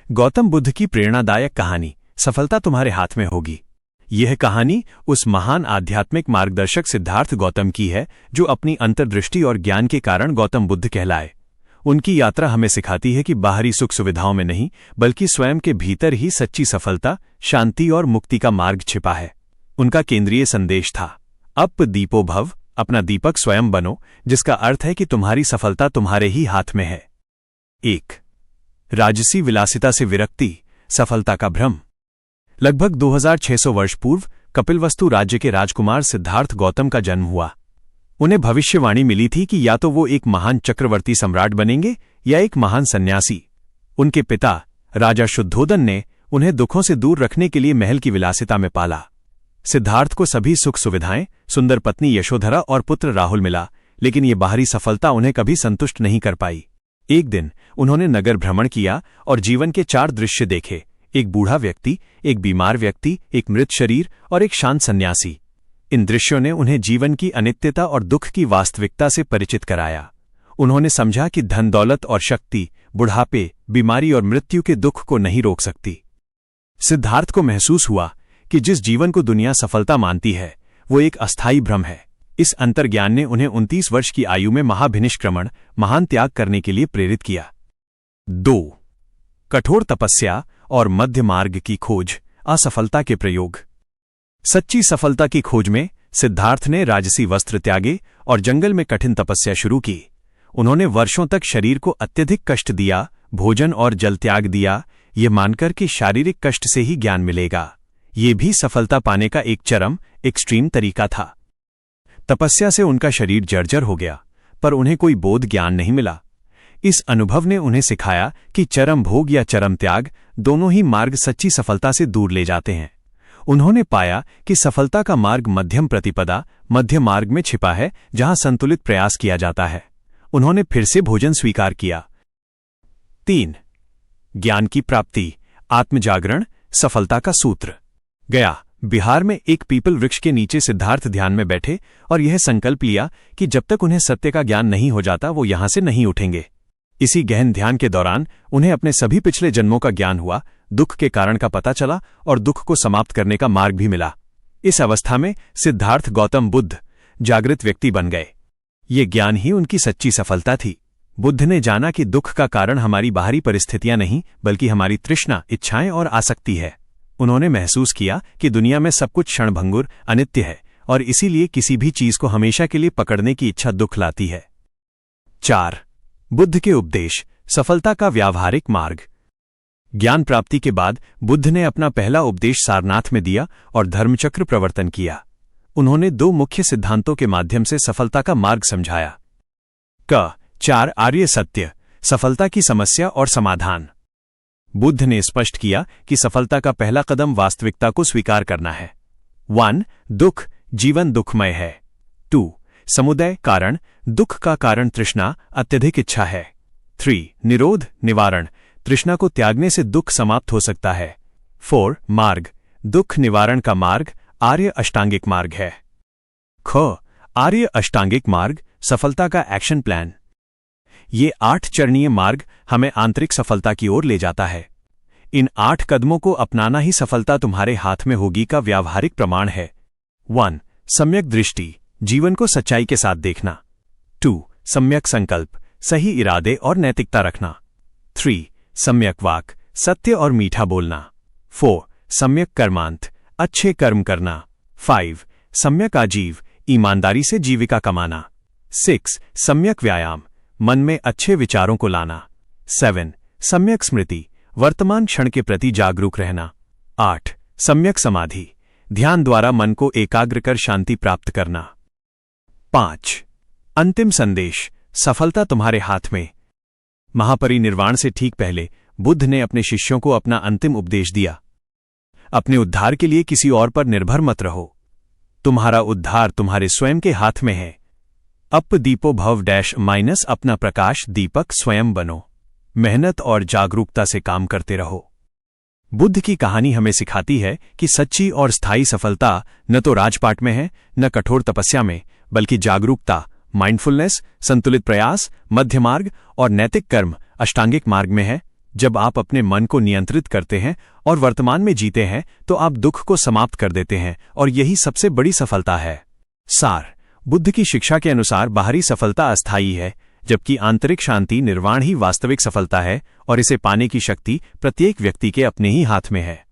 गौतम बुद्ध की प्रेरणादायक कहानी सफलता तुम्हारे हाथ में होगी। यह कहानी उस महान आध्यात्मिक मार्गदर्शक सिद्धार्थ गौतम की है जो अपनी अंतर्दृष्टि और ज्ञान के कारण गौतम बुद्ध कहलाए। उनकी यात्रा हमें सिखाती है कि बाहरी सुख सुविधाओं में नहीं बल्कि स्वयं के भीतर ही सच्ची सफलता, शांति और मुक्ति का मार्ग छिपा है। उनका केंद्रीय संदेश था, अप दीपो भव, अपना दीपक स्वयं बनो, जिसका अर्थ है कि तुम्हारी सफलता तुम्हारे ही हाथ में है। 1. राजसी विलासिता से विरक्ति, सफलता का भ्रम। लगभग 2600 वर्ष पूर्व कपिलवस्तु राज्य के राजकुमार सिद्धार्थ गौतम का जन्म हुआ। उन्हें भविष्यवाणी मिली थी कि या तो वो एक महान चक्रवर्ती सम्राट बनेंगे या एक महान सन्यासी। उनके पिता राजा शुद्धोदन ने उन्हें दुखों से दूर रखने के लिए महल की विलासिता में पाला। सिद्धार्थ को सभी सुख सुविधाएं, सुंदर पत्नी यशोधरा और पुत्र राहुल मिला, लेकिन ये बाहरी सफलता उन्हें कभी संतुष्ट नहीं कर पाई। एक दिन उन्होंने नगर भ्रमण किया और जीवन के 4 दृश्य देखे, एक बूढ़ा व्यक्ति, एक बीमार व्यक्ति, एक मृत शरीर और एक शांत सन्यासी। इन दृश्यों ने उन्हें जीवन की अनित्यता और दुख की वास्तविकता से परिचित कराया। उन्होंने समझा कि धन दौलत और शक्ति बुढ़ापे, बीमारी और मृत्यु के दुख को नहीं रोक सकती। सिद्धार्थ को महसूस हुआ कि जिस जीवन को दुनिया सफलता मानती है वो एक अस्थायी भ्रम है। इस अंतर्ज्ञान ने उन्हें 29 वर्ष की आयु में महाभिनिष्क्रमण, महान त्याग करने के लिए प्रेरित किया। 2. कठोर तपस्या और मध्य मार्ग की खोज, असफलता के प्रयोग। सच्ची सफलता की खोज में सिद्धार्थ ने राजसी वस्त्र त्यागे और जंगल में कठिन तपस्या शुरू की। उन्होंने वर्षों तक शरीर को अत्यधिक कष्ट दिया, भोजन और जल त्याग दिया, ये मानकर कि शारीरिक कष्ट से ही ज्ञान मिलेगा। ये भी सफलता पाने का एक चरम, एक्सट्रीम तरीका था। तपस्या से उनका शरीर जर्जर हो गया, पर उन्हें कोई बोध ज्ञान नहीं मिला। इस अनुभव ने उन्हें सिखाया कि चरम भोग या चरम त्याग दोनों ही मार्ग सच्ची सफलता से दूर ले जाते हैं। उन्होंने पाया कि सफलता का मार्ग मध्यम प्रतिपदा, मध्य मार्ग में छिपा है, जहां संतुलित प्रयास किया जाता है। उन्होंने फिर से भोजन स्वीकार किया। 3. ज्ञान की प्राप्ति, आत्मजागरण, सफलता का सूत्र। गया, बिहार में एक पीपल वृक्ष के नीचे सिद्धार्थ ध्यान में बैठे और यह संकल्प लिया कि जब तक उन्हें सत्य का ज्ञान नहीं हो जाता वो यहां से नहीं उठेंगे। इसी गहन ध्यान के दौरान उन्हें अपने सभी पिछले जन्मों का ज्ञान हुआ, दुख के कारण का पता चला और दुख को समाप्त करने का मार्ग भी मिला। इस अवस्था में सिद्धार्थ गौतम बुद्ध जागृत व्यक्ति बन गए। ये ज्ञान ही उनकी सच्ची सफलता थी। बुद्ध ने जाना कि दुख का कारण हमारी बाहरी परिस्थितियां नहीं बल्कि हमारी तृष्णा, इच्छाएं और आसक्ति है। उन्होंने महसूस किया कि दुनिया में सब कुछ क्षणभंगुर, अनित्य है और इसीलिए किसी भी चीज को हमेशा के लिए पकड़ने की इच्छा दुख लाती है। 4. बुद्ध के उपदेश, सफलता का व्यावहारिक मार्ग। ज्ञान प्राप्ति के बाद बुद्ध ने अपना पहला उपदेश सारनाथ में दिया और धर्मचक्र प्रवर्तन किया। उन्होंने 2 मुख्य सिद्धांतों के माध्यम से सफलता का मार्ग समझाया। 4 आर्य सत्य, सफलता की समस्या और समाधान। बुद्ध ने स्पष्ट किया कि सफलता का पहला कदम वास्तविकता को स्वीकार करना है। 1. दुख, जीवन दुखमय है। 2. समुदय, कारण, दुख का कारण तृष्णा, अत्यधिक इच्छा है। 3. निरोध, निवारण, तृष्णा को त्यागने से दुख समाप्त हो सकता है। 4. मार्ग, दुख निवारण का मार्ग, आर्य अष्टांगिक मार्ग है। आर्य अष्टांगिक मार्ग, सफलता का एक्शन प्लान। ये 8 चरणीय मार्ग हमें आंतरिक सफलता की ओर ले जाता है। इन 8 कदमों को अपनाना ही सफलता तुम्हारे हाथ में होगी का व्यावहारिक प्रमाण है। 1. सम्यक दृष्टि, जीवन को सच्चाई के साथ देखना। 2. सम्यक संकल्प, सही इरादे और नैतिकता रखना। 3. सम्यक वाक, सत्य और मीठा बोलना। 4. सम्यक कर्मांत, अच्छे कर्म करना। 5. सम्यक आजीव, ईमानदारी से जीविका कमाना। 6. सम्यक व्यायाम, मन में अच्छे विचारों को लाना। 7. सम्यक स्मृति, वर्तमान क्षण के प्रति जागरूक रहना। 8. सम्यक समाधि, ध्यान द्वारा मन को एकाग्र कर शांति प्राप्त करना। 5. अंतिम संदेश, सफलता तुम्हारे हाथ में। महापरिनिर्वाण से ठीक पहले बुद्ध ने अपने शिष्यों को अपना अंतिम उपदेश दिया। अपने उद्धार के लिए किसी और पर निर्भर मत रहो। तुम्हारा उद्धार तुम्हारे स्वयं के हाथ में है। अप दीपो भव - अपना प्रकाश दीपक स्वयं बनो। मेहनत और जागरूकता से काम करते रहो। बुद्ध की कहानी हमें सिखाती है कि सच्ची और स्थायी सफलता न तो राजपाट में है, न कठोर तपस्या में, बल्कि जागरूकता, माइंडफुलनेस, संतुलित प्रयास, मध्य मार्ग और नैतिक कर्म, अष्टांगिक मार्ग में है। जब आप अपने मन को नियंत्रित करते हैं और वर्तमान में जीते हैं तो आप दुख को समाप्त कर देते हैं, और यही सबसे बड़ी सफलता है। सार: बुद्ध की शिक्षा के अनुसार बाहरी सफलता अस्थायी है, जबकि आंतरिक शांति निर्वाण ही वास्तविक सफलता है, और इसे पाने की शक्ति प्रत्येक व्यक्ति के अपने ही हाथ में है।